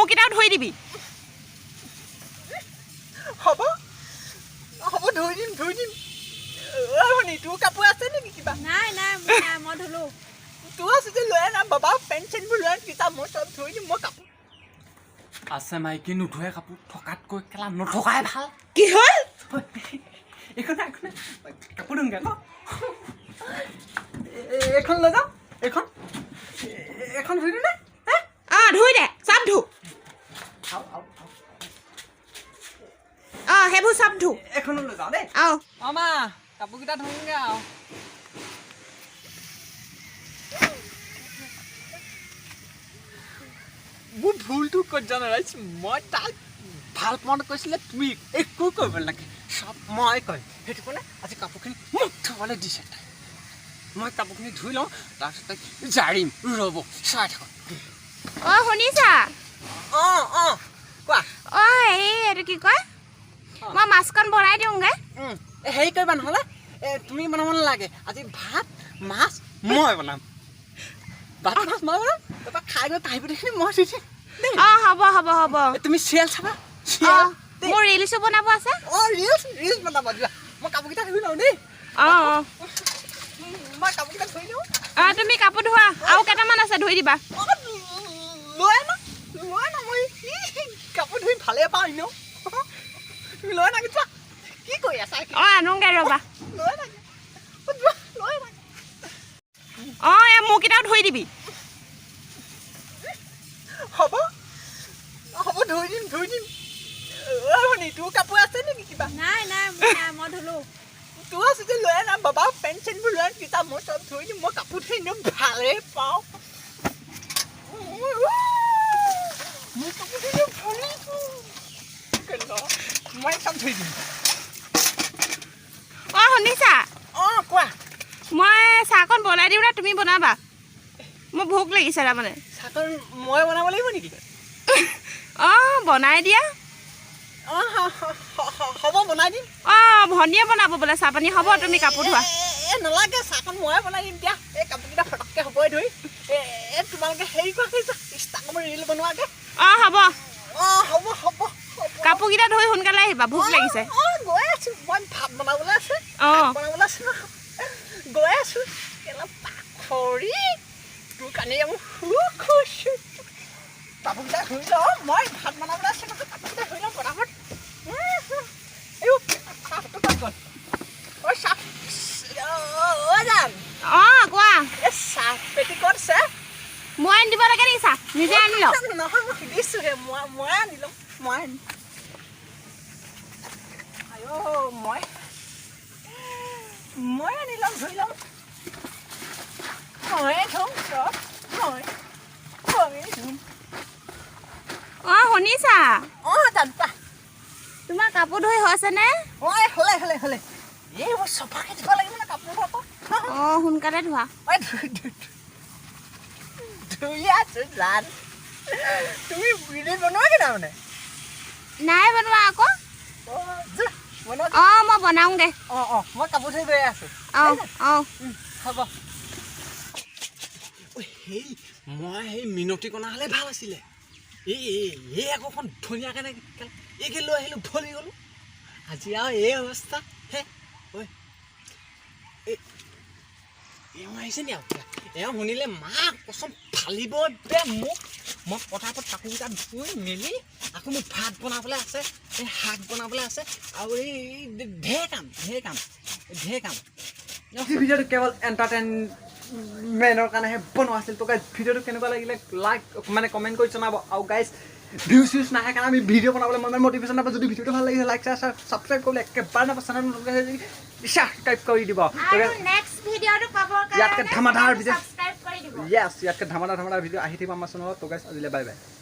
কেইটাও ধুই দিবি হ'ব হ'ব ধুই দিম শুনি তোৰ কাপোৰ আছে নেকি কিবা নাই মই ধুলো তোৰ আছে যে লৈ আনা বাবা পেণ্ট চেণ্টবোৰ লৈ আন কিতাপ মই চব ধুই দিম মই কাপোৰ আছে মাইকী নুধুৱে কাপোৰ থকাতকৈ কেলা নথকাই ভাল কি হ'ল এইখন কাপোৰ ধুংগে আকৌ এইখন লৈ যাওঁ এইখন ধুই দিওঁ নে ধুই দে চব ধু সেইবোৰ চব ধু এইখনো লৈ যাওঁ দেই মা কাপোৰকেইটা ধুংগে আৰু মোৰ ভুলটো ক'ত জানা ৰাইজ মই তাক ভাল পাওঁতে কৈছিলে তুমি একো কৰিব নালাগে চব মই কৰিম সেইটো কাৰণে আজি কাপোৰখিনি মোক ধুবলৈ দিছে তাই মই কাপোৰখিনি ধুই লওঁ তাৰপিছত তাইক জাৰিম ৰ'ব চাই থাকক শুনিছা কোৱা এইটো কি কয় মই মাছকণ বনাই দিওঁগে হেৰি কৰিবা নহ'লে তুমি বনাব নালাগে আজি ভাত মাছ মই বনাম ভাত মাছ মই বনাম তাৰপৰা খাই গৈ কাঁহী বাতিখিনি মই ধুই দিম হ'ব তুমি চিৰিয়েল চাবা মোৰ ৰিলছো বনাব আছে ৰিলছ বনাবা দিয়া মই কাপোৰকেইটা ধুই লওঁ দেই মই কাপোৰকেইটা ধুই লওঁ তুমি কাপোৰ ধোৱা আৰু কেইটামান আছে ধুই দিবা লৈ আনা মই কাপোৰ ধুই ভালে পাওঁ এনেও তুমি লৈ আনা কিবা কি কৰি আছা আনোগে ৰ'বা লৈ আনা মোৰ কেইটাও ধুই দিবি হ'ব ধুই দিম শুনি তোৰ কাপোৰ আছে নেকি কিবা নাই মই ধুলো তোৰ আছে যে লৈ আনা বাবা পেণ্ট চেণ্টবোৰ লৈ আন কিতাপ মই চব ধুই দিম মই কাপোৰ ধুই এনেও ভালেই পাওঁ মই কাপোৰ ধুই ভালেই পাওঁ মই চব ধুই দিম শুনিছা কোৱা মই চাহকণ বনাই দিওঁ নে তুমি বনাবা মোৰ ভোক লাগিছে তাৰমানে চাহকণ মই বনাব লাগিব নেকি বনাই দিয়া হ'ব বনাই দিম ভনীয়ে বনাব বোলে চাহ পানী হ'ব তুমি কাপোৰ ধোৱা নালাগে চাহকণ ময়ে বনাই দিম দিয়া এই কাপোৰকেইটা ফটককৈ হ'বই ধুই তোমালোকে হেৰি কৰাকৈ ইনষ্টাগ্ৰামৰ ৰিল বনোৱাকৈ হ'ব কাপোৰকেইটা ধুই সোনকালে আহিবা ভোক লাগিছে গৈ আছো মই ভাত বনাবলৈ আছে গৈ আছো পাখৰি তোৰ কাৰণে মই খুচো কাপোৰকেইটা ধুই লওঁ মই ভাত বনাবলৈ আছে নহয় কাপোৰকেইটা ধুই লওঁ পটাপট কোৱা চাহ পেটি ক'ত আছে মই আনি দিব লাগে নেকি চাহ নিজে আনি লওঁ নহয় মই সুধিছোহে মই আনি ল'ম মই আনি ল'ম ধুই ল'ম ময়ে ধুম চব মই ধুম শুনিছা জানপা তোমাৰ কাপোৰ ধুই হৈছেনে হ'লে এই মই চফাকৈ দিব লাগিব ন কাপোৰবোৰ আকৌ সোনকালে ধোৱা ধুই আছো জান তুমি ভিডিঅ' বনোৱাগে তাৰমানে নাই বনোৱা আকৌ মই বনাওঁগে মই কাপোৰ ধুই গৈ আছো হ'ব মই সেই মিনতি কণা হ'লে ভাল আছিলে এই আকৌখন ধুনীয়াকৈ এইকে লৈ আহিলোঁ ভলি গ'লোঁ আজি আৰু এই অৱস্থা এওঁ আহিছে নি আৰু এওঁ শুনিলে মাক কচম ফালিব দে মোক মই পটাপট কাপোৰকেইটা ধুই মেলি আকৌ মোক ভাত বনাবলৈ আছে এই শাক বনাবলৈ আছে আৰু এই ঢেৰ কাম ভিডিঅ'টো কেৱল এণ্টাৰটেইনমেণ্টৰ কাৰণেহে বনোৱা আছিল তো গাইজ ভিডিঅ'টো কেনেকুৱা লাগিলে লাইক মানে কমেণ্ট কৰি জনাব আৰু গাইজ ভিউজ নাহে কাৰণে আমি ভিডিঅ' বনাবলৈ মই মটিভেশ্যন নাপাওঁ যদি ভিডিঅ'টো ভাল লাগিছে লাইক ছাবস্ক্ৰাইব কৰিবলৈ একেবাৰে নাপাওঁ চেনেল ছাবস্ক্ৰাইব কৰি দিব ইয়াতকৈ ধামাধাৰ ভিডিঅ' ইয়াতকৈ ধামাধাৰ ভিডিঅ' আহি থাকিব আমাৰ চেনেলত তো গাইজ আজিলৈ বাই বাই